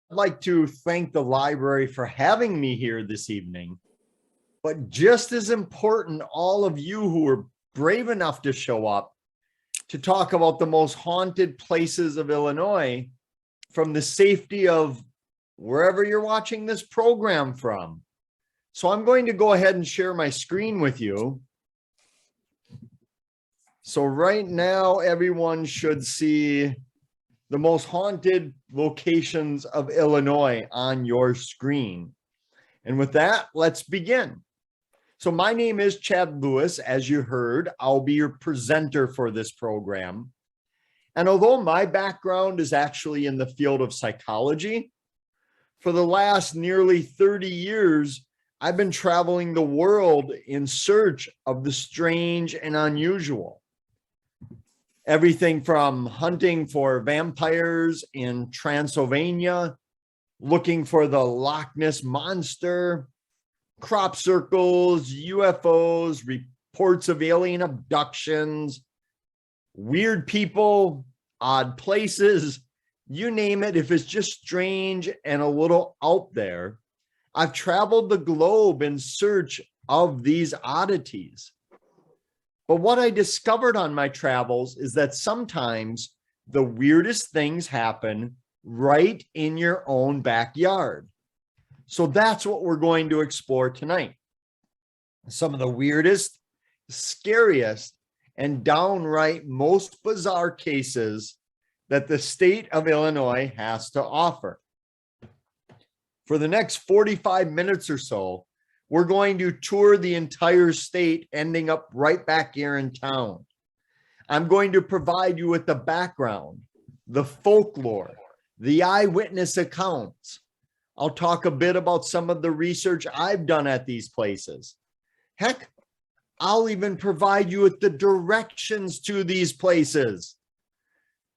I'd like to thank the library for having me here this evening. But just as important, all of you who were brave enough to show up to talk about the most haunted places of Illinois from the safety of wherever you're watching this program from. So I'm going to go ahead and share my screen with you. So right now, everyone should see the most haunted locations of Illinois on your screen. And with that, let's begin. So my name is Chad Lewis. As you heard, I'll be your presenter for this program. And although my background is actually in the field of psychology, for the last nearly 30 years, I've been traveling the world in search of the strange and unusual. Everything from hunting for vampires in Transylvania, looking for the Loch Ness Monster, crop circles, UFOs, reports of alien abductions, weird people, odd places, you name it. If it's just strange and a little out there, I've traveled the globe in search of these oddities. But what I discovered on my travels is that sometimes the weirdest things happen right in your own backyard. So that's what we're going to explore tonight. Some of the weirdest, scariest, and downright most bizarre cases that the state of Illinois has to offer. For the next 45 minutes or so, we're going to tour the entire state, ending up right back here in town. I'm going to provide you with the background, the folklore, the eyewitness accounts. I'll talk a bit about some of the research I've done at these places. Heck, I'll even provide you with the directions to these places.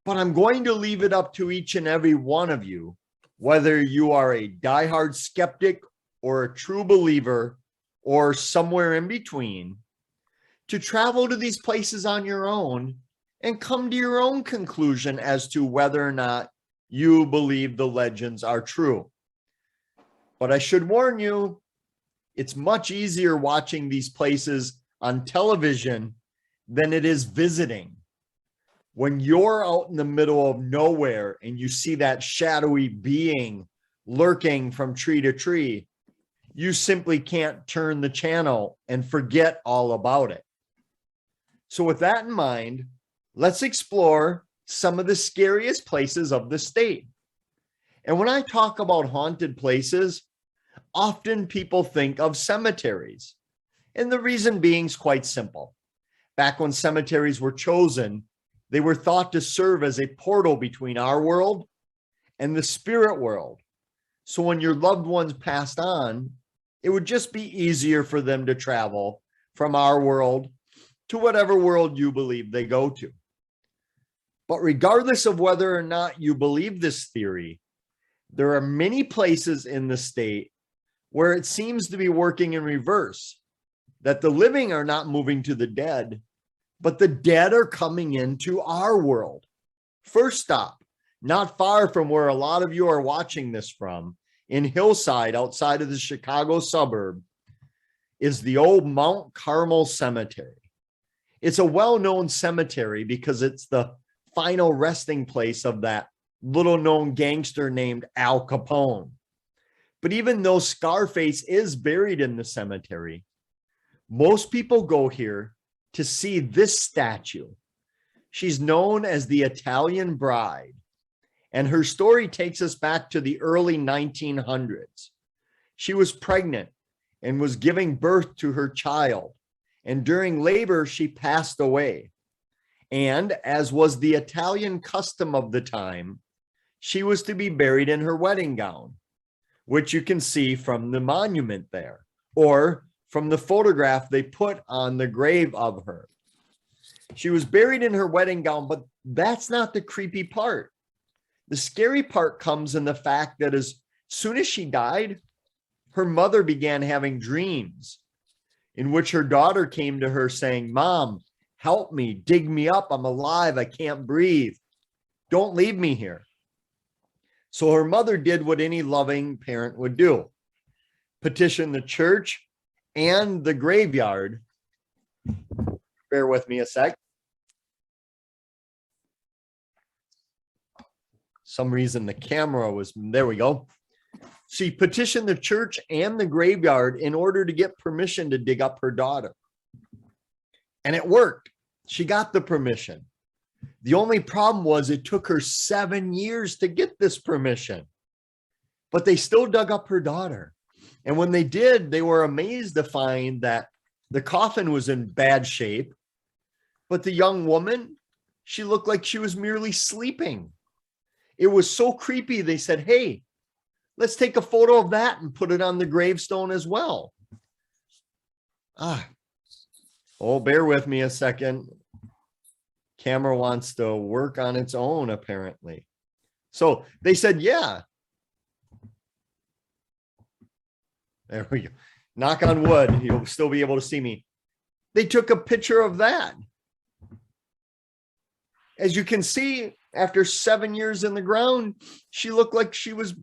But I'm going to leave it up to each and every one of you, whether you are a diehard skeptic or a true believer or somewhere in between, to travel to these places on your own and come to your own conclusion as to whether or not you believe the legends are true. But I should warn you, it's much easier watching these places on television than it is visiting. When you're out in the middle of nowhere and you see that shadowy being lurking from tree to tree, you simply can't turn the channel and forget all about it. So with that in mind, let's explore some of the scariest places of the state. And when I talk about haunted places, often people think of cemeteries. And the reason being is quite simple. Back when cemeteries were chosen, they were thought to serve as a portal between our world and the spirit world. So when your loved ones passed on, it would just be easier for them to travel from our world to whatever world you believe they go to. But regardless of whether or not you believe this theory, there are many places in the state where it seems to be working in reverse, that the living are not moving to the dead, but the dead are coming into our world. First stop, not far from where a lot of you are watching this from, in Hillside, outside of the Chicago suburb, is the old Mount Carmel Cemetery. It's a well-known cemetery because it's the final resting place of that little-known gangster named Al Capone. But even though Scarface is buried in the cemetery, most people go here to see this statue. She's known as the Italian Bride, and her story takes us back to the early 1900s. She was pregnant and was giving birth to her child, and during labor, she passed away. And as was the Italian custom of the time, she was to be buried in her wedding gown, which you can see from the monument there, or from the photograph they put on the grave of her. She was buried in her wedding gown, but that's not the creepy part. The scary part comes in the fact that as soon as she died, her mother began having dreams in which her daughter came to her saying, "Mom, help me, dig me up. I'm alive. I can't breathe. Don't leave me here." So her mother did what any loving parent would do: petition the church and the graveyard. Bear with me a sec. Some reason the camera was, there we go. She petitioned the church and the graveyard in order to get permission to dig up her daughter. And it worked. She got the permission. The only problem was it took her 7 years to get this permission. But they still dug up her daughter. And when they did, they were amazed to find that the coffin was in bad shape. But the young woman, she looked like she was merely sleeping. It was so creepy. They said, hey, let's take a photo of that and put it on the gravestone as well. Oh, bear with me a second. Camera wants to work on its own, apparently. So they said, yeah. There we go. Knock on wood. You'll still be able to see me. They took a picture of that. As you can see, after 7 years in the ground, she looked like she was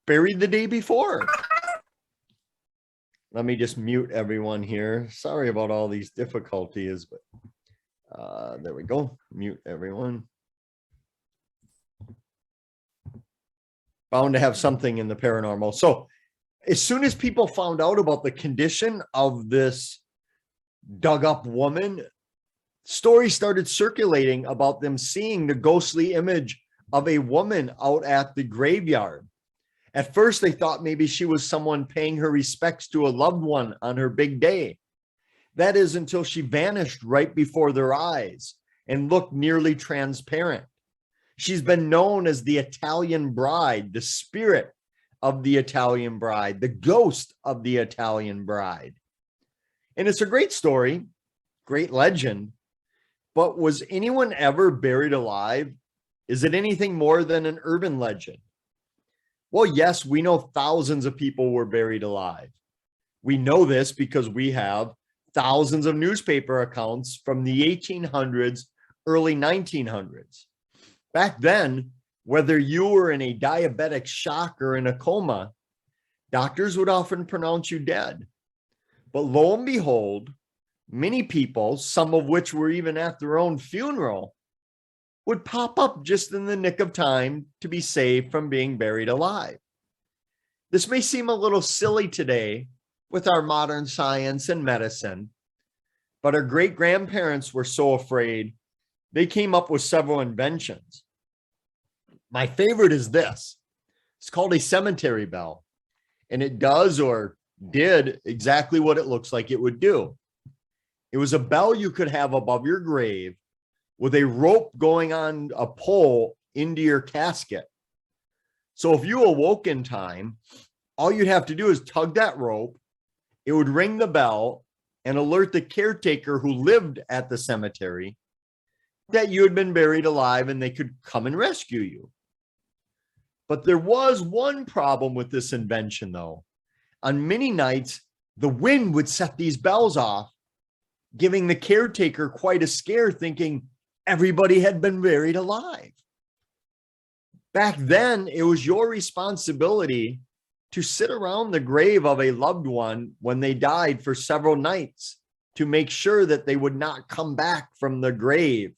buried the day before. Let me just mute everyone here. Sorry about all these difficulties, but there we go. Mute everyone. Bound to have something in the paranormal. So as soon as people found out about the condition of this dug up woman, stories started circulating about them seeing the ghostly image of a woman out at the graveyard. At first, they thought maybe she was someone paying her respects to a loved one on her big day. That is, until she vanished right before their eyes and looked nearly transparent. She's been known as the Italian bride, the spirit of the Italian bride, the ghost of the Italian bride. And it's a great story, great legend. But was anyone ever buried alive? Is it anything more than an urban legend? Well, yes, we know thousands of people were buried alive. We know this because we have thousands of newspaper accounts from the 1800s, early 1900s. Back then, whether you were in a diabetic shock or in a coma, doctors would often pronounce you dead. But lo and behold, many people, some of which were even at their own funeral, would pop up just in the nick of time to be saved from being buried alive. This may seem a little silly today with our modern science and medicine, but our great-grandparents were so afraid, they came up with several inventions. My favorite is this. It's called a cemetery bell, and it does or did exactly what it looks like it would do. It was a bell you could have above your grave with a rope going on a pole into your casket. So if you awoke in time, all you'd have to do is tug that rope. It would ring the bell and alert the caretaker who lived at the cemetery that you had been buried alive and they could come and rescue you. But there was one problem with this invention, though. On many nights, the wind would set these bells off, giving the caretaker quite a scare, thinking everybody had been buried alive. Back then, it was your responsibility to sit around the grave of a loved one when they died for several nights to make sure that they would not come back from the grave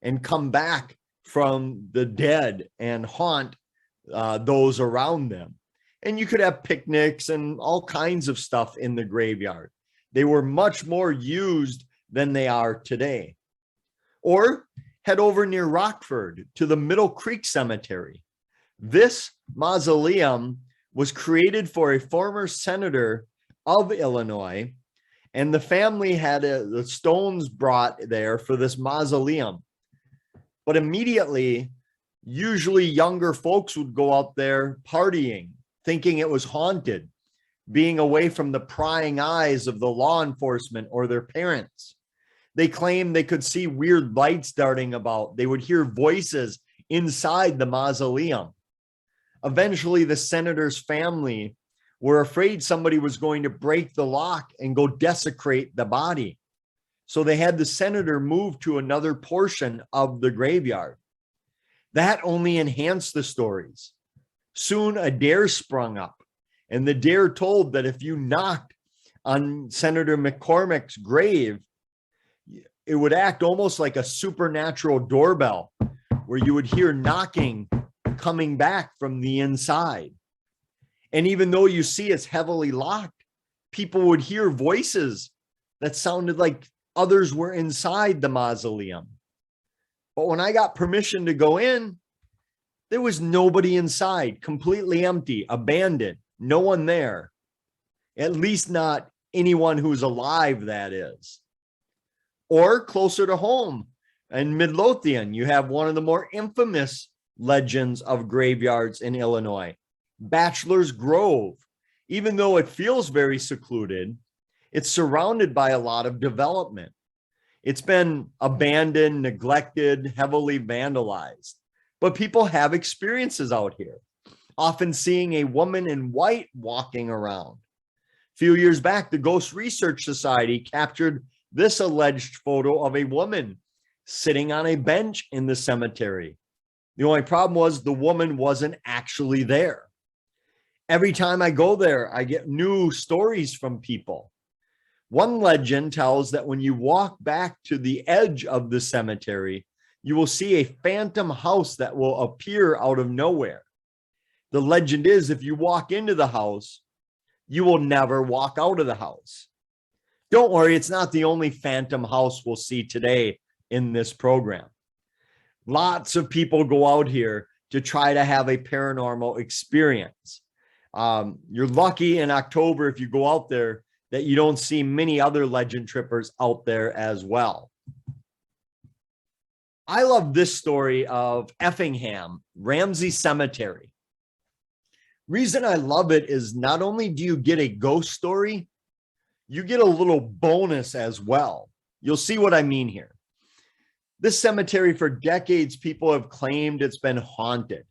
and come back from the dead and haunt those around them. And you could have picnics and all kinds of stuff in the graveyard. They were much more used than they are today. Or head over near Rockford to the Middle Creek Cemetery. This mausoleum was created for a former senator of Illinois, and the family had the stones brought there for this mausoleum. But immediately, usually younger folks would go out there partying, thinking it was haunted, being away from the prying eyes of the law enforcement or their parents. They claimed they could see weird lights darting about. They would hear voices inside the mausoleum. Eventually, the senator's family were afraid somebody was going to break the lock and go desecrate the body. So they had the senator move to another portion of the graveyard. That only enhanced the stories. Soon a dare sprung up, and the dare told that if you knocked on Senator McCormick's grave, it would act almost like a supernatural doorbell where you would hear knocking coming back from the inside. And even though you see it's heavily locked, people would hear voices that sounded like others were inside the mausoleum. But when I got permission to go in, there was nobody inside, completely empty, abandoned, no one there. At least not anyone who's alive, that is. Or closer to home, in Midlothian, you have one of the more infamous legends of graveyards in Illinois, Bachelor's Grove. Even though it feels very secluded, it's surrounded by a lot of development. It's been abandoned, neglected, heavily vandalized. But people have experiences out here, often seeing a woman in white walking around. A few years back, the Ghost Research Society captured this alleged photo of a woman sitting on a bench in the cemetery. The only problem was the woman wasn't actually there. Every time I go there, I get new stories from people. One legend tells that when you walk back to the edge of the cemetery, you will see a phantom house that will appear out of nowhere. The legend is if you walk into the house, you will never walk out of the house. Don't worry, it's not the only phantom house we'll see today in this program. Lots of people go out here to try to have a paranormal experience. You're lucky in October if you go out there that you don't see many other legend trippers out there as well. I love this story of Effingham, Ramsey Cemetery. Reason I love it is not only do you get a ghost story, you get a little bonus as well. You'll see what I mean here. This cemetery, for decades, people have claimed it's been haunted.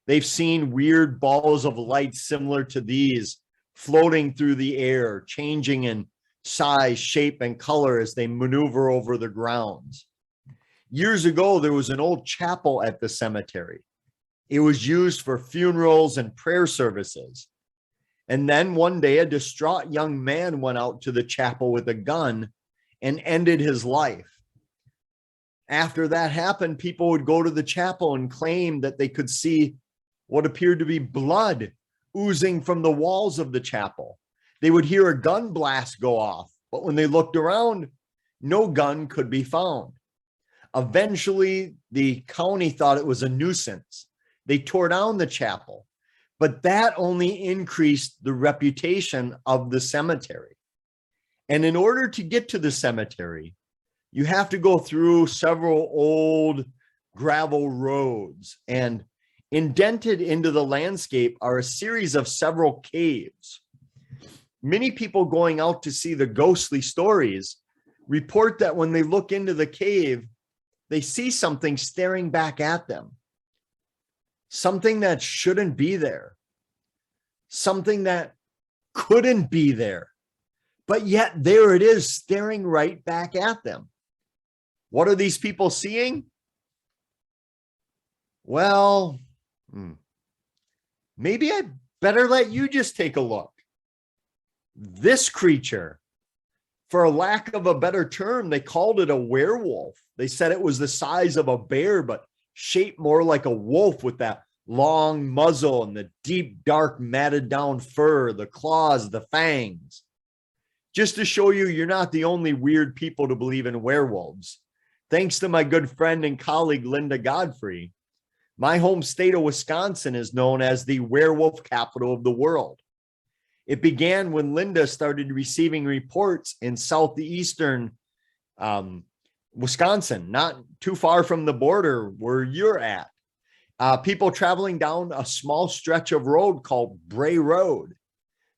They've seen weird balls of light similar to these floating through the air, changing in size, shape, and color as they maneuver over the grounds. Years ago, there was an old chapel at the cemetery. It was used for funerals and prayer services. And then one day, a distraught young man went out to the chapel with a gun and ended his life. After that happened, people would go to the chapel and claim that they could see what appeared to be blood oozing from the walls of the chapel. They would hear a gun blast go off, but when they looked around, no gun could be found. Eventually, the county thought it was a nuisance. They tore down the chapel, but that only increased the reputation of the cemetery. And in order to get to the cemetery, you have to go through several old gravel roads, and indented into the landscape are a series of several caves. Many people going out to see the ghostly stories report that when they look into the cave, they see something staring back at them. Something that shouldn't be there. Something that couldn't be there. But yet there it is, staring right back at them. What are these people seeing? Well, maybe I better let you just take a look. This creature, for a lack of a better term, they called it a werewolf. They said it was the size of a bear, but shaped more like a wolf with that long muzzle and the deep, dark, matted down fur, the claws, the fangs. Just to show you, you're not the only weird people to believe in werewolves. Thanks to my good friend and colleague, Linda Godfrey, my home state of Wisconsin is known as the werewolf capital of the world. It began when Linda started receiving reports in southeastern Wisconsin, not too far from the border where you're at. People traveling down a small stretch of road called Bray Road.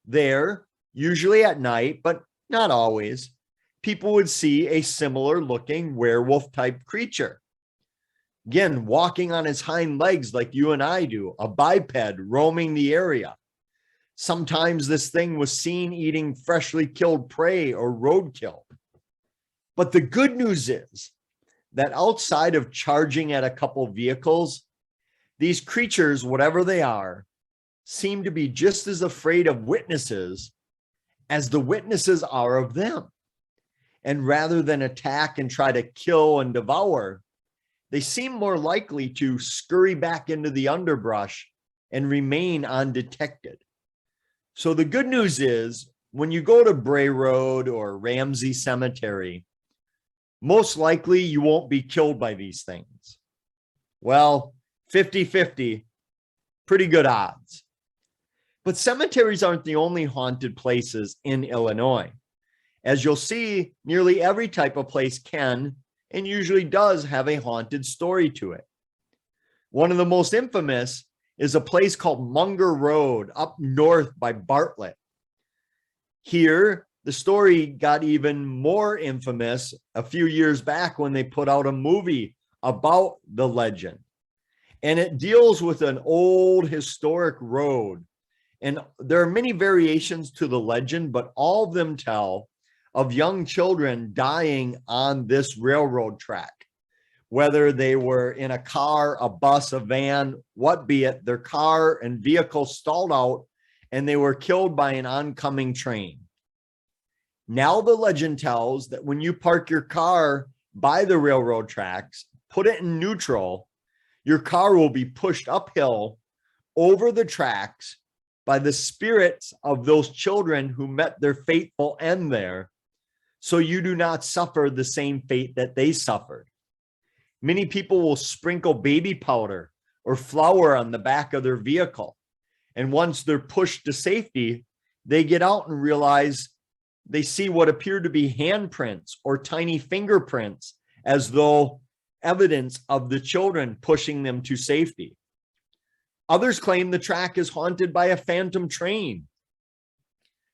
There, usually at night, but not always, people would see a similar looking werewolf type creature. Again, walking on his hind legs like you and I do, a biped roaming the area. Sometimes this thing was seen eating freshly killed prey or roadkill. But the good news is that outside of charging at a couple vehicles, these creatures, whatever they are, seem to be just as afraid of witnesses as the witnesses are of them. And rather than attack and try to kill and devour, they seem more likely to scurry back into the underbrush and remain undetected. So the good news is, when you go to Bray Road or Ramsey Cemetery, most likely you won't be killed by these things. Well, 50-50, pretty good odds. But cemeteries aren't the only haunted places in Illinois. As you'll see, nearly every type of place can and usually does have a haunted story to it. One of the most infamous is a place called Munger Road up north by Bartlett. Here, the story got even more infamous a few years back when they put out a movie about the legend. And it deals with an old historic road. And there are many variations to the legend, but all of them tell of young children dying on this railroad track. Whether they were in a car, a bus, a van, what be it, their car and vehicle stalled out and they were killed by an oncoming train. Now the legend tells that when you park your car by the railroad tracks, put it in neutral, your car will be pushed uphill over the tracks by the spirits of those children who met their fateful end there, so you do not suffer the same fate that they suffered. Many people will sprinkle baby powder or flour on the back of their vehicle. And once they're pushed to safety, they get out and realize they see what appear to be handprints or tiny fingerprints, as though evidence of the children pushing them to safety. Others claim the track is haunted by a phantom train.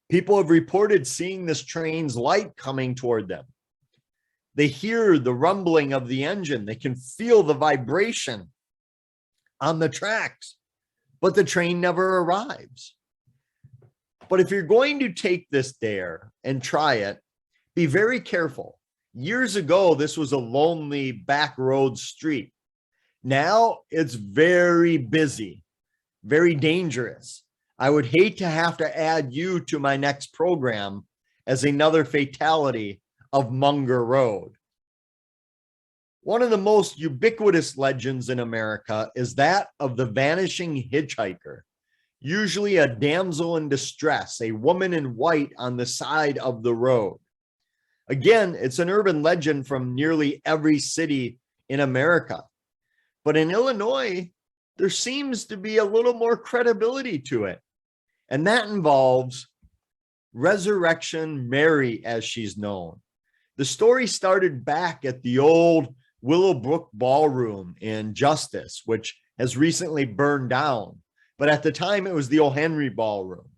People have reported seeing this train's light coming toward them. They hear the rumbling of the engine. They can feel the vibration on the tracks, but the train never arrives. But if you're going to take this dare and try it, be very careful. Years ago, this was a lonely back road street. Now it's very busy, very dangerous. I would hate to have to add you to my next program as another fatality of Munger Road. One of the most ubiquitous legends in America is that of the vanishing hitchhiker, usually a damsel in distress, a woman in white on the side of the road. Again, it's an urban legend from nearly every city in America. But in Illinois, there seems to be a little more credibility to it. And that involves Resurrection Mary, as she's known. The story started back at the old Willowbrook Ballroom in Justice, which has recently burned down. But at the time, it was the old Henry Ballroom.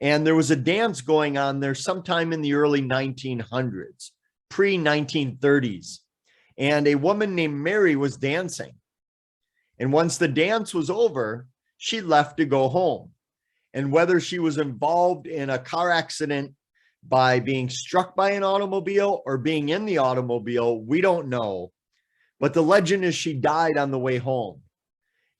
And there was a dance going on there sometime in the early 1900s, pre-1930s. And a woman named Mary was dancing. And once the dance was over, she left to go home. And whether she was involved in a car accident by being struck by an automobile or being in the automobile, we don't know. But the legend is she died on the way home.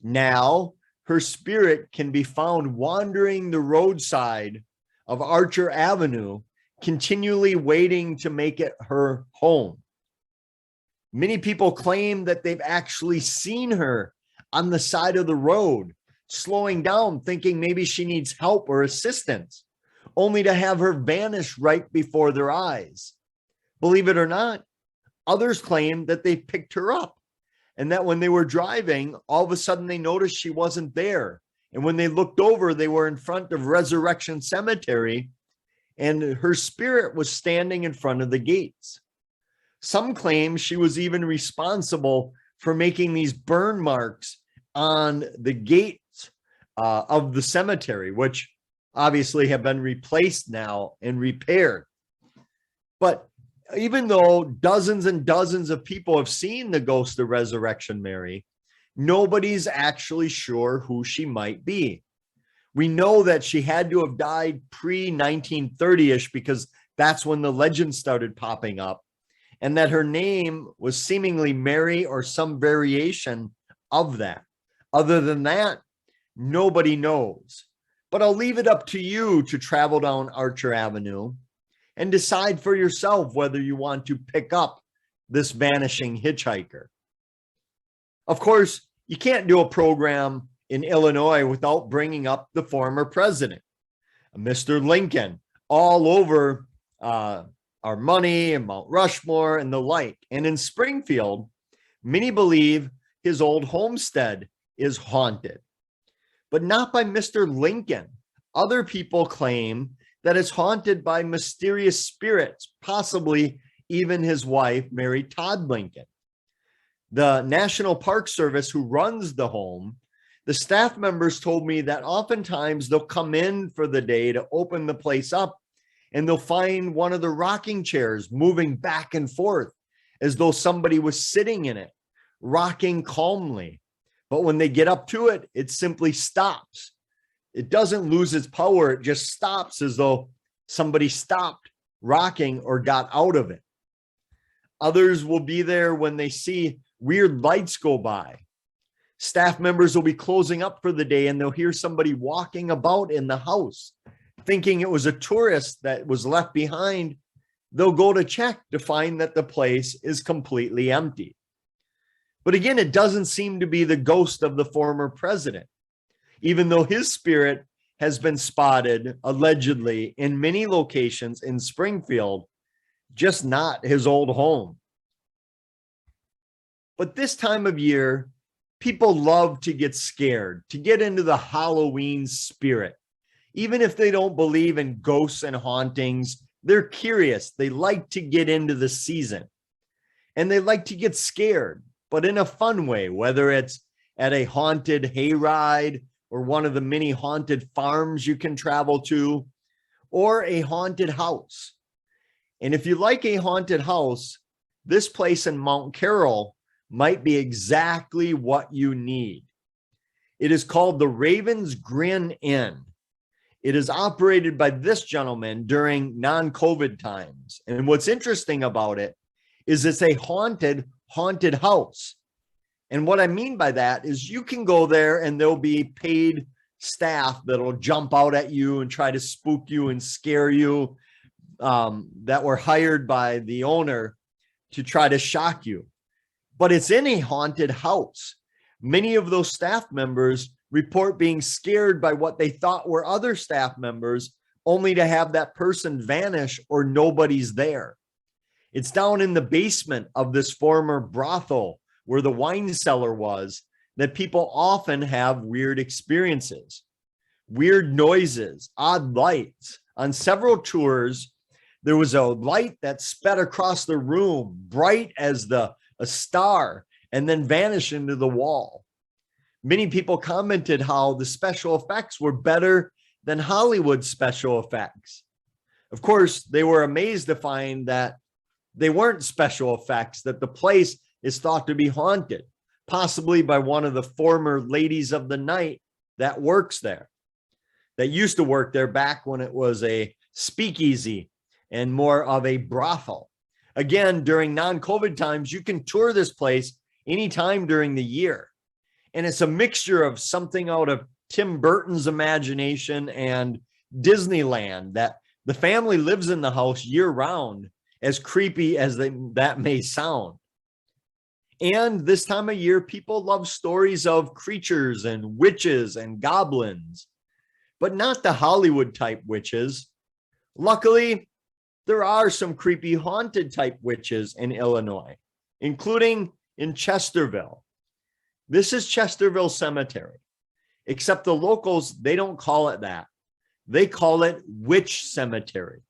Now, her spirit can be found wandering the roadside of Archer Avenue, continually waiting to make it her home. Many people claim that they've actually seen her on the side of the road, slowing down, thinking maybe she needs help or assistance, only to have her vanish right before their eyes. Believe it or not, others claim that they picked her up and that when they were driving, all of a sudden they noticed she wasn't there. And when they looked over, they were in front of Resurrection Cemetery and her spirit was standing in front of the gates. Some claim she was even responsible for making these burn marks on the gates of the cemetery, which obviously have been replaced now and repaired. But even though dozens and dozens of people have seen the ghost of Resurrection Mary, nobody's actually sure who she might be. We know that she had to have died pre-1930-ish because that's when the legend started popping up, and that her name was seemingly Mary or some variation of that. Other than that, Nobody knows. But I'll leave it up to you to travel down Archer Avenue and decide for yourself whether you want to pick up this vanishing hitchhiker. Of course, you can't do a program in Illinois without bringing up the former president, Mr. Lincoln, all over our money and Mount Rushmore and the like. And in Springfield, many believe his old homestead is haunted, but not by Mr. Lincoln. Other people claim that it's haunted by mysterious spirits, possibly even his wife, Mary Todd Lincoln. The National Park Service, who runs the home, the staff members told me that oftentimes they'll come in for the day to open the place up, and they'll find one of the rocking chairs moving back and forth as though somebody was sitting in it, rocking calmly. But when they get up to it, it simply stops. It doesn't lose its power. It just stops as though somebody stopped rocking or got out of it. Others will be there when they see weird lights go by. Staff members will be closing up for the day and they'll hear somebody walking about in the house, thinking it was a tourist that was left behind. They'll go to check to find that the place is completely empty. But again, it doesn't seem to be the ghost of the former president, even though his spirit has been spotted allegedly in many locations in Springfield, just not his old home. But this time of year, people love to get scared, to get into the Halloween spirit. Even if they don't believe in ghosts and hauntings, they're curious. They like to get into the season and they like to get scared, but in a fun way, whether it's at a haunted hayride or one of the many haunted farms you can travel to, or a haunted house. And if you like a haunted house, this place in Mount Carroll might be exactly what you need. It is called the Raven's Grin Inn. It is operated by this gentleman during non-COVID times. And what's interesting about it is it's a haunted house. And what I mean by that is you can go there and there'll be paid staff that'll jump out at you and try to spook you and scare you, that were hired by the owner to try to shock you. But it's in a haunted house. Many of those staff members report being scared by what they thought were other staff members, only to have that person vanish or nobody's there. It's down in the basement of this former brothel where the wine cellar was, that people often have weird experiences, weird noises, odd lights. On several tours, there was a light that sped across the room, bright as a star, and then vanished into the wall. Many people commented how the special effects were better than Hollywood special effects. Of course, they were amazed to find that they weren't special effects, that the place is thought to be haunted, possibly by one of the former ladies of the night that works there, that used to work there back when it was a speakeasy and more of a brothel. Again, during non-COVID times, you can tour this place anytime during the year. And it's a mixture of something out of Tim Burton's imagination and Disneyland, that the family lives in the house year round, as creepy as that may sound. And this time of year, people love stories of creatures and witches and goblins, but not the Hollywood type witches. Luckily, there are some creepy haunted type witches in Illinois, including in Chesterville. This is Chesterville Cemetery, except the locals, they don't call it that. They call it Witch Cemetery.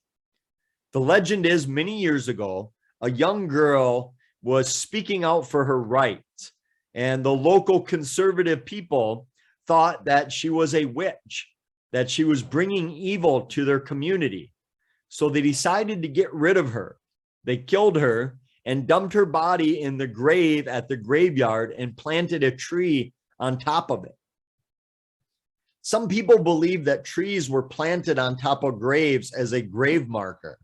The legend is many years ago, a young girl was speaking out for her rights, and the local conservative people thought that she was a witch, that she was bringing evil to their community. So they decided to get rid of her. They killed her and dumped her body in the grave at the graveyard and planted a tree on top of it. Some people believe that trees were planted on top of graves as a grave marker.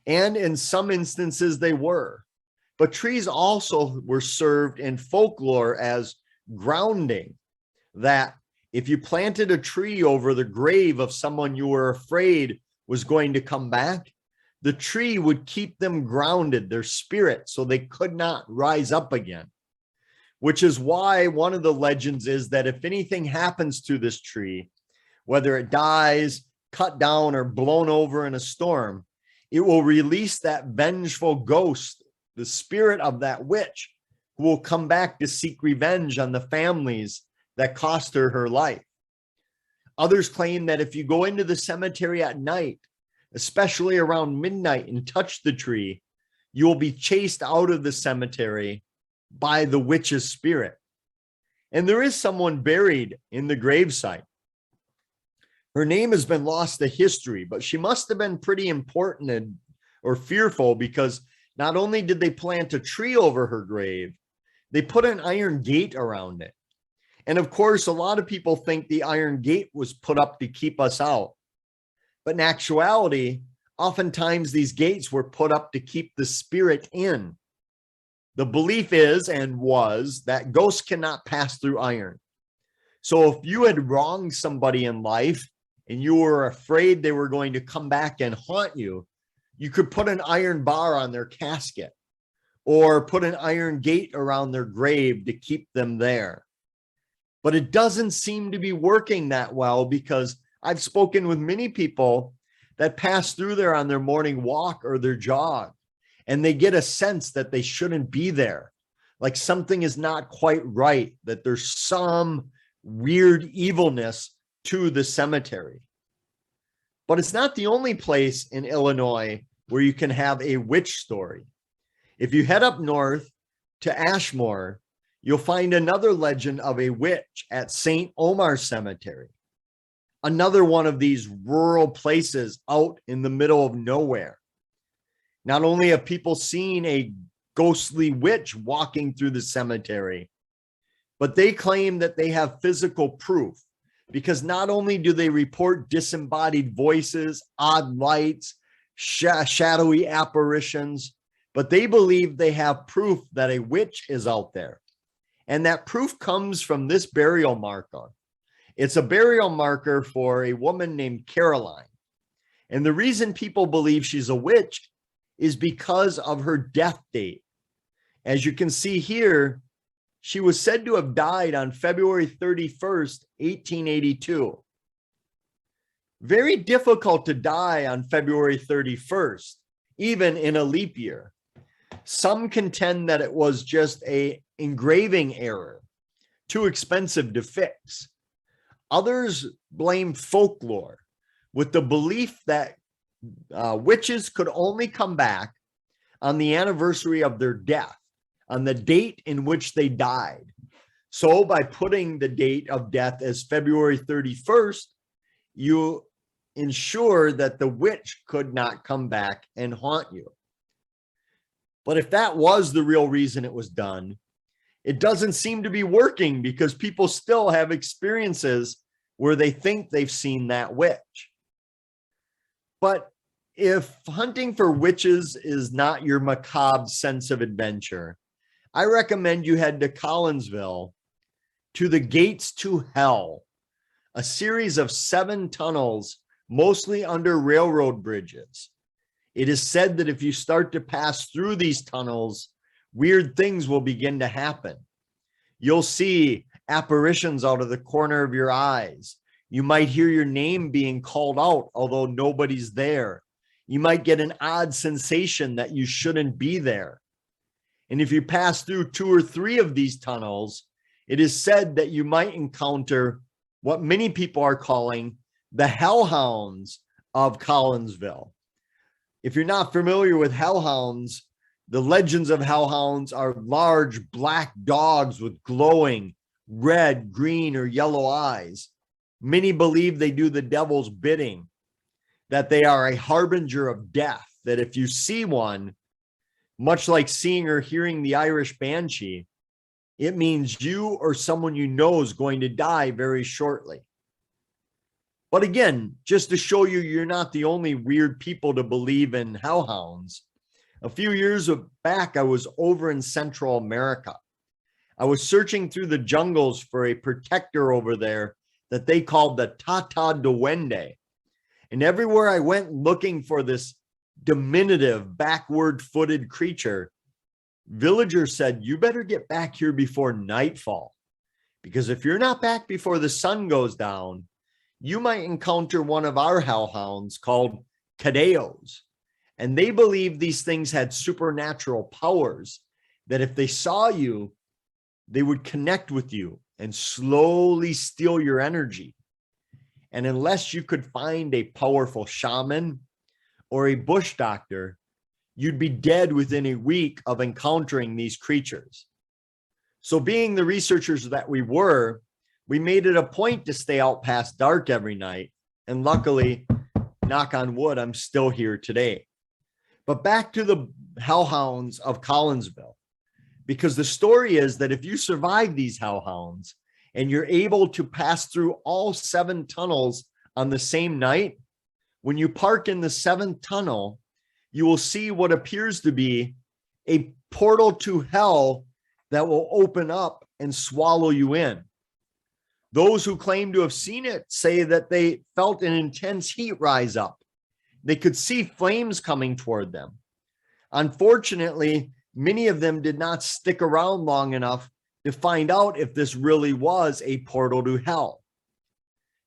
And in some instances they were. But trees also were served in folklore as grounding, that If you planted a tree over the grave of someone you were afraid was going to come back, the tree would keep them grounded, their spirit, so they could not rise up again. Which is why one of the legends is that if anything happens to this tree, whether it dies, cut down, or blown over in a storm, it will release that vengeful ghost, the spirit of that witch, who will come back to seek revenge on the families that cost her her life. Others claim that if you go into the cemetery at night, especially around midnight, and touch the tree, you will be chased out of the cemetery by the witch's spirit. And there is someone buried in the gravesite. Her name has been lost to history, but she must have been pretty important or fearful, because not only did they plant a tree over her grave, they put an iron gate around it. And of course, a lot of people think the iron gate was put up to keep us out. But in actuality, oftentimes these gates were put up to keep the spirit in. The belief is and was that ghosts cannot pass through iron. So if you had wronged somebody in life and you were afraid they were going to come back and haunt you, you could put an iron bar on their casket or put an iron gate around their grave to keep them there. But it doesn't seem to be working that well, because I've spoken with many people that pass through there on their morning walk or their jog, and they get a sense that they shouldn't be there. Like something is not quite right, that there's some weird evilness to the cemetery. But it's not the only place in Illinois where you can have a witch story. If you head up north to Ashmore, you'll find another legend of a witch at St. Omar Cemetery. Another one of these rural places out in the middle of nowhere. Not only have people seen a ghostly witch walking through the cemetery, but they claim that they have physical proof, because not only do they report disembodied voices, odd lights, shadowy apparitions, but they believe they have proof that a witch is out there. And that proof comes from this burial marker. It's a burial marker for a woman named Caroline. And the reason people believe she's a witch is because of her death date. As you can see here, she was said to have died on February 31st, 1882. Very difficult to die on February 31st, even in a leap year. Some contend that it was just an engraving error, too expensive to fix. Others blame folklore, with the belief that witches could only come back on the anniversary of their death, on the date in which they died. So by putting the date of death as February 31st, you ensure that the witch could not come back and haunt you. But if that was the real reason it was done, it doesn't seem to be working, because people still have experiences where they think they've seen that witch. But if hunting for witches is not your macabre sense of adventure, I recommend you head to Collinsville to the Gates to Hell, a series of 7 tunnels, mostly under railroad bridges. It is said that if you start to pass through these tunnels, weird things will begin to happen. You'll see apparitions out of the corner of your eyes. You might hear your name being called out, although nobody's there. You might get an odd sensation that you shouldn't be there. And if you pass through 2 or 3 of these tunnels, it is said that you might encounter what many people are calling the hellhounds of Collinsville. If you're not familiar with hellhounds, the legends of hellhounds are large black dogs with glowing red, green, or yellow eyes. Many believe they do the devil's bidding, that they are a harbinger of death, that if you see one, much like seeing or hearing the Irish banshee, it means you or someone you know is going to die very shortly. But again, just to show you you're not the only weird people to believe in hellhounds, a few years back, I was over in Central America. I was searching through the jungles for a protector over there that they called the Tata Duende. And everywhere I went looking for this diminutive, backward-footed creature, villagers said, you better get back here before nightfall, because if you're not back before the sun goes down, you might encounter one of our hellhounds called Cadeos. And they believed these things had supernatural powers, that if they saw you, they would connect with you and slowly steal your energy. And unless you could find a powerful shaman or a bush doctor, you'd be dead within a week of encountering these creatures. So being the researchers that we were, we made it a point to stay out past dark every night. And luckily, knock on wood, I'm still here today. But back to the hellhounds of Collinsville, because the story is that if you survive these hellhounds and you're able to pass through all 7 tunnels on the same night, when you park in the 7th tunnel, you will see what appears to be a portal to hell that will open up and swallow you in. Those who claim to have seen it say that they felt an intense heat rise up. They could see flames coming toward them. Unfortunately, many of them did not stick around long enough to find out if this really was a portal to hell.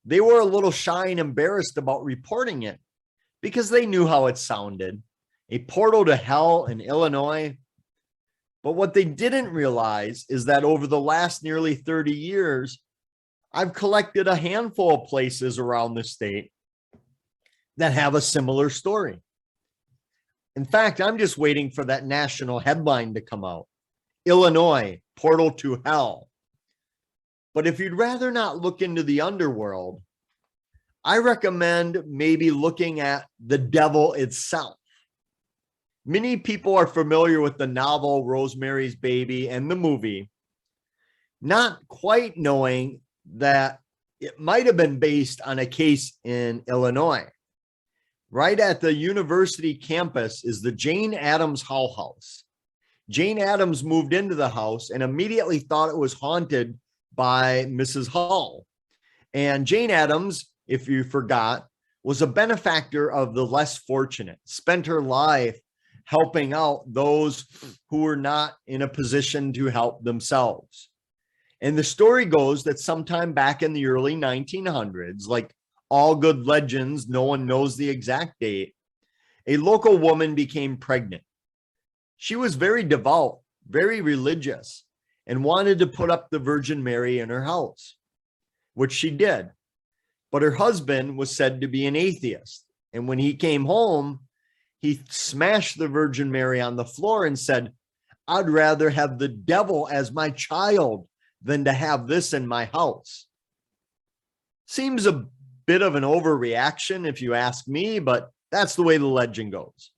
They were a little shy and embarrassed about reporting it because they knew how it sounded, a portal to hell in Illinois. But what they didn't realize is that over the last nearly 30 years, I've collected a handful of places around the state that have a similar story. In fact, I'm just waiting for that national headline to come out. Illinois, portal to hell. But if you'd rather not look into the underworld, I recommend maybe looking at the devil itself. Many people are familiar with the novel Rosemary's Baby and the movie, not quite knowing that it might have been based on a case in Illinois. Right at the university campus is the Jane Addams Hull House. Jane Addams moved into the house and immediately thought it was haunted by Mrs. Hull. And Jane Addams, if you forgot, was a benefactor of the less fortunate, spent her life helping out those who were not in a position to help themselves. And the story goes that sometime back in the early 1900s, like all good legends, no one knows the exact date, a local woman became pregnant. She was very devout, very religious, and wanted to put up the Virgin Mary in her house, which she did. But her husband was said to be an atheist. And when he came home, he smashed the Virgin Mary on the floor and said, I'd rather have the devil as my child than to have this in my house. Seems a bit of an overreaction if you ask me, but that's the way the legend goes.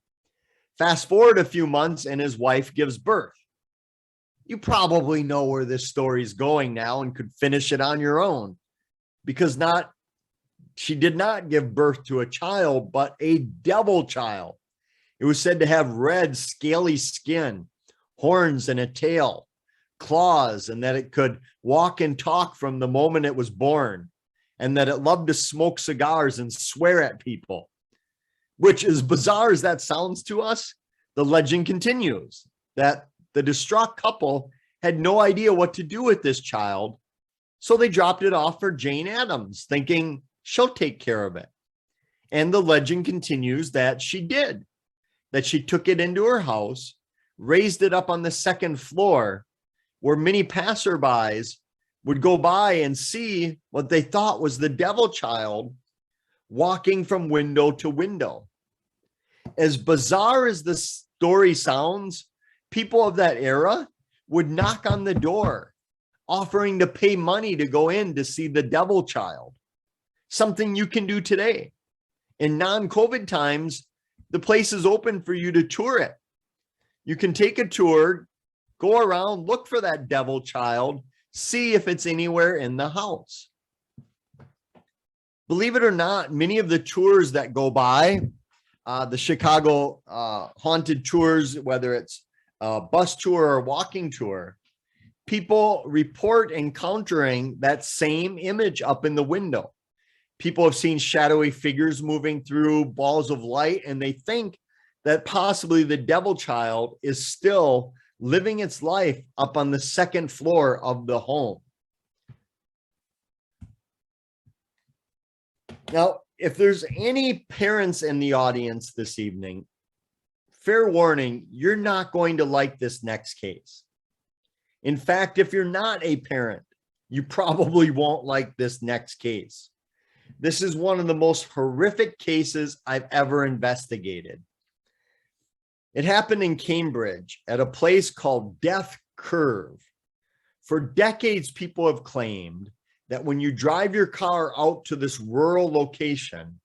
Fast forward a few months and his wife gives birth. You probably know where this story is going now and could finish it on your own, because she did not give birth to a child, but a devil child. It was said to have red, scaly skin, horns and a tail, claws, and that it could walk and talk from the moment it was born, and that it loved to smoke cigars and swear at people. Which, as bizarre as that sounds to us, the legend continues that the distraught couple had no idea what to do with this child, so they dropped it off for Jane Addams, thinking she'll take care of it. And the legend continues that she did, that she took it into her house, raised it up on the 2nd floor, where many passerbys would go by and see what they thought was the devil child walking from window to window. As bizarre as the story sounds, people of that era would knock on the door, offering to pay money to go in to see the devil child, something you can do today. In non-COVID times, the place is open for you to tour it. You can take a tour, go around, look for that devil child, see if it's anywhere in the house. Believe it or not, many of the tours that go by, the Chicago haunted tours, whether it's a bus tour or walking tour, People report encountering that same image up in the window. People have seen shadowy figures moving through balls of light, and they think that possibly the devil child is still living its life up on the second floor of the home. Now, if there's any parents in the audience this evening, fair warning, you're not going to like this next case. In fact, if you're not a parent, you probably won't like this next case. This is one of the most horrific cases I've ever investigated. It happened in Cambridge at a place called Death Curve. For decades, people have claimed that when you drive your car out to this rural location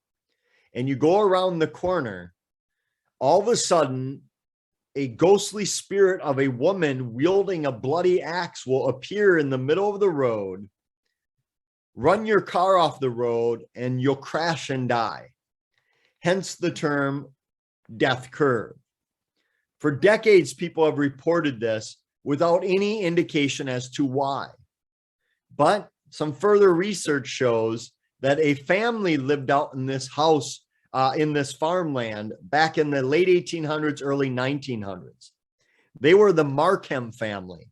and you go around the corner, all of a sudden, a ghostly spirit of a woman wielding a bloody axe will appear in the middle of the road, run your car off the road, and you'll crash and die. Hence the term Death Curve. For decades, people have reported this without any indication as to why. But some further research shows that a family lived out in this house, in this farmland back in the late 1800s, early 1900s. They were the Markham family.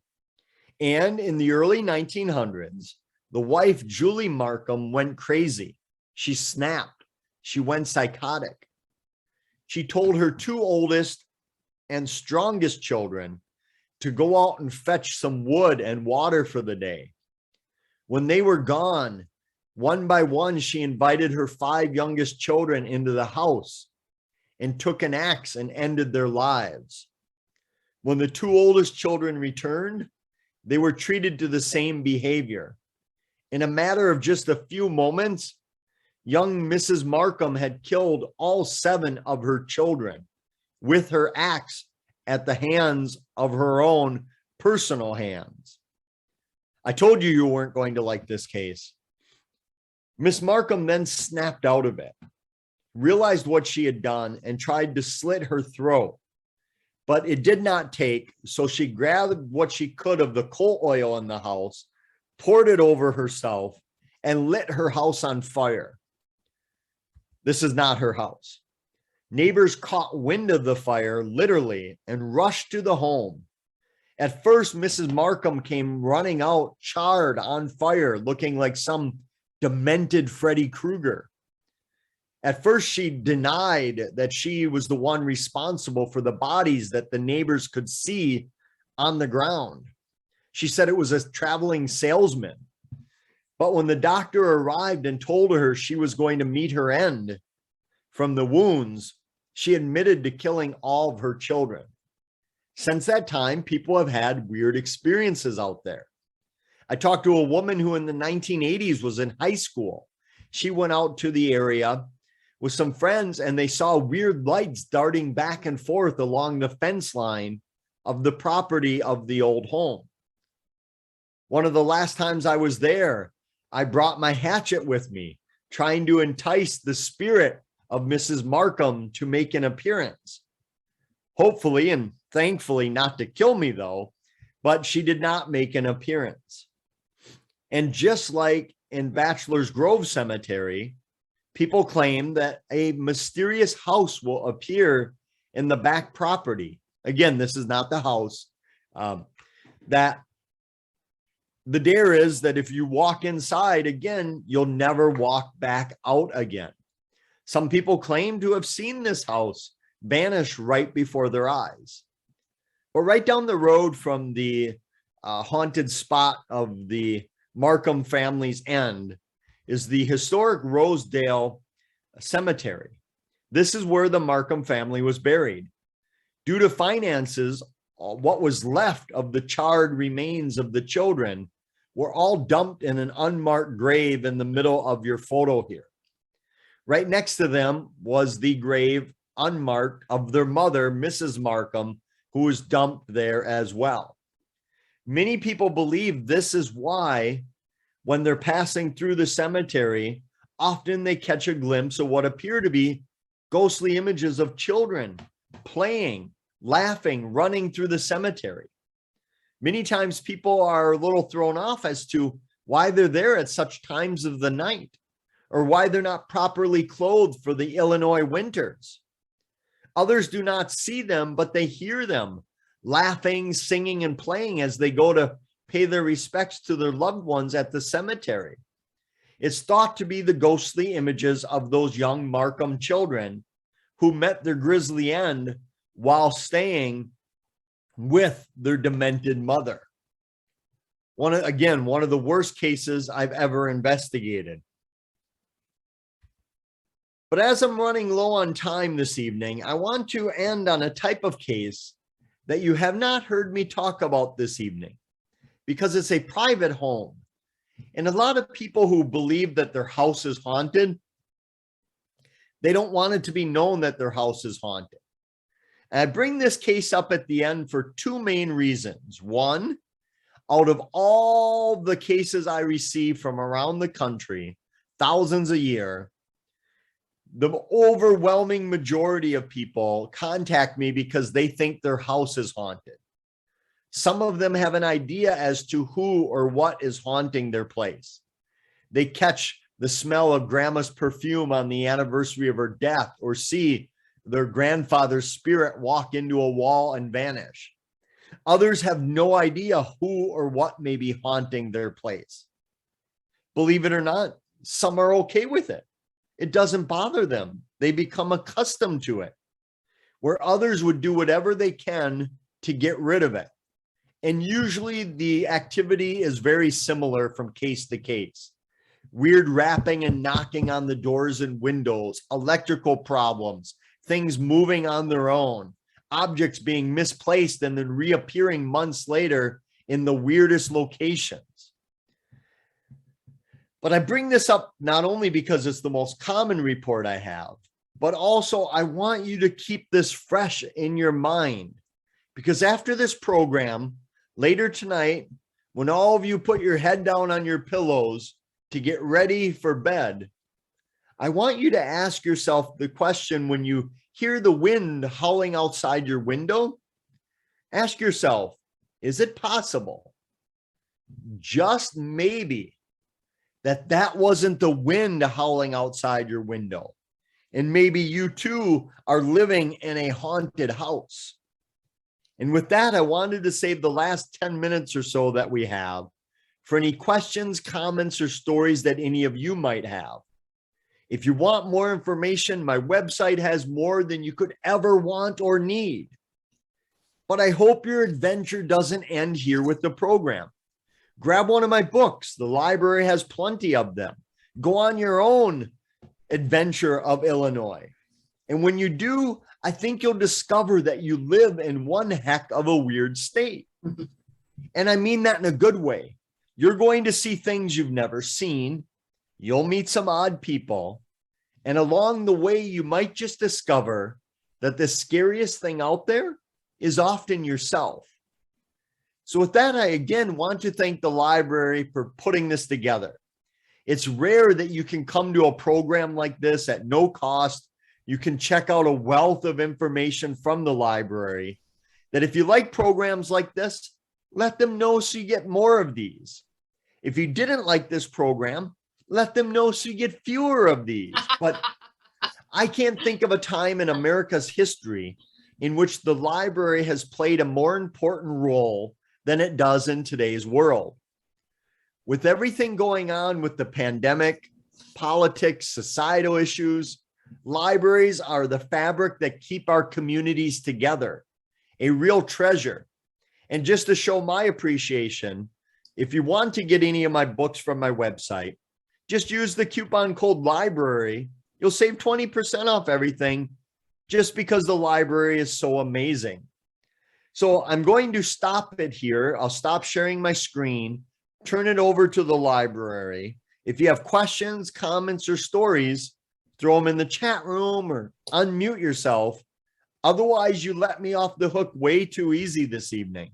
And in the early 1900s, the wife, Julie Markham, went crazy. She snapped. She went psychotic. She told her two oldest and strongest children to go out and fetch some wood and water for the day. When they were gone, one by one, she invited her 5 youngest children into the house and took an axe and ended their lives. When the 2 oldest children returned, they were treated to the same behavior. In a matter of just a few moments, young Mrs. Markham had killed all 7 of her children with her axe at the hands of her own personal hands. I told you you weren't going to like this case. Miss Markham then snapped out of it, realized what she had done, and tried to slit her throat. But it did not take, so she grabbed what she could of the coal oil in the house, poured it over herself, and lit her house on fire. This is not her house. Neighbors caught wind of the fire, literally, and rushed to the home. At first, Mrs. Markham came running out, charred, on fire, looking like some demented Freddy Krueger. At first, she denied that she was the one responsible for the bodies that the neighbors could see on the ground. She said it was a traveling salesman. But when the doctor arrived and told her she was going to meet her end from the wounds, she admitted to killing all of her children. Since that time, people have had weird experiences out there. I talked to a woman who in the 1980s was in high school. She went out to the area with some friends and they saw weird lights darting back and forth along the fence line of the property of the old home. One of the last times I was there, I brought my hatchet with me, trying to entice the spirit of Mrs. Markham to make an appearance. Hopefully and thankfully not to kill me though, but she did not make an appearance. And just like in Bachelor's Grove Cemetery, people claim that a mysterious house will appear in the back property. Again, this is not the house. That the dare is that if you walk inside again, you'll never walk back out again. Some people claim to have seen this house vanish right before their eyes. But right down the road from the haunted spot of the Markham family's end is the historic Rosedale Cemetery. This is where the Markham family was buried. Due to finances, what was left of the charred remains of the children were all dumped in an unmarked grave in the middle of your photo here. Right next to them was the grave unmarked of their mother, Mrs. Markham, who was dumped there as well. Many people believe this is why when they're passing through the cemetery, often they catch a glimpse of what appear to be ghostly images of children playing, laughing, running through the cemetery. Many times people are a little thrown off as to why they're there at such times of the night, or why they're not properly clothed for the Illinois winters. Others do not see them, but they hear them laughing, singing, and playing as they go to pay their respects to their loved ones at the cemetery. It's thought to be the ghostly images of those young Markham children who met their grisly end while staying with their demented mother. One of the worst cases I've ever investigated. But as I'm running low on time this evening, I want to end on a type of case that you have not heard me talk about this evening, because it's a private home. And a lot of people who believe that their house is haunted, they don't want it to be known that their house is haunted. And I bring this case up at the end for two main reasons. One, out of all the cases I receive from around the country, thousands a year, the overwhelming majority of people contact me because they think their house is haunted. Some of them have an idea as to who or what is haunting their place. They catch the smell of grandma's perfume on the anniversary of her death, or see their grandfather's spirit walk into a wall and vanish. Others have no idea who or what may be haunting their place. Believe it or not, some are okay with it. It doesn't bother them. They become accustomed to it, where others would do whatever they can to get rid of it. And usually the activity is very similar from case to case. Weird rapping and knocking on the doors and windows, electrical problems, things moving on their own, objects being misplaced and then reappearing months later in the weirdest locations. But I bring this up not only because it's the most common report I have, but also I want you to keep this fresh in your mind, because after this program, later tonight, when all of you put your head down on your pillows to get ready for bed, I want you to ask yourself the question: when you hear the wind howling outside your window, ask yourself, is it possible, just maybe, that wasn't the wind howling outside your window, and maybe you too are living in a haunted house? And with that, I wanted to save the last 10 minutes or so that we have for any questions, comments, or stories that any of you might have. If you want more information, my website has more than you could ever want or need. But I hope your adventure doesn't end here with the program. Grab one of my books. The library has plenty of them. Go on your own adventure of Illinois. And when you do, I think you'll discover that you live in one heck of a weird state. And I mean that in a good way. You're going to see things you've never seen. You'll meet some odd people. And along the way, you might just discover that the scariest thing out there is often yourself. So with that, I again want to thank the library for putting this together. It's rare that you can come to a program like this at no cost. You can check out a wealth of information from the library, that if you like programs like this, let them know so you get more of these. If you didn't like this program, let them know so you get fewer of these. But I can't think of a time in America's history in which the library has played a more important role than it does in today's world. With everything going on with the pandemic, politics, societal issues, libraries are the fabric that keep our communities together, a real treasure. And just to show my appreciation, if you want to get any of my books from my website, just use the coupon code LIBRARY. You'll save 20% off everything, just because the library is so amazing. So I'm going to stop it here. I'll stop sharing my screen, turn it over to the library. If you have questions, comments, or stories, throw them in the chat room or unmute yourself. Otherwise, you let me off the hook way too easy this evening.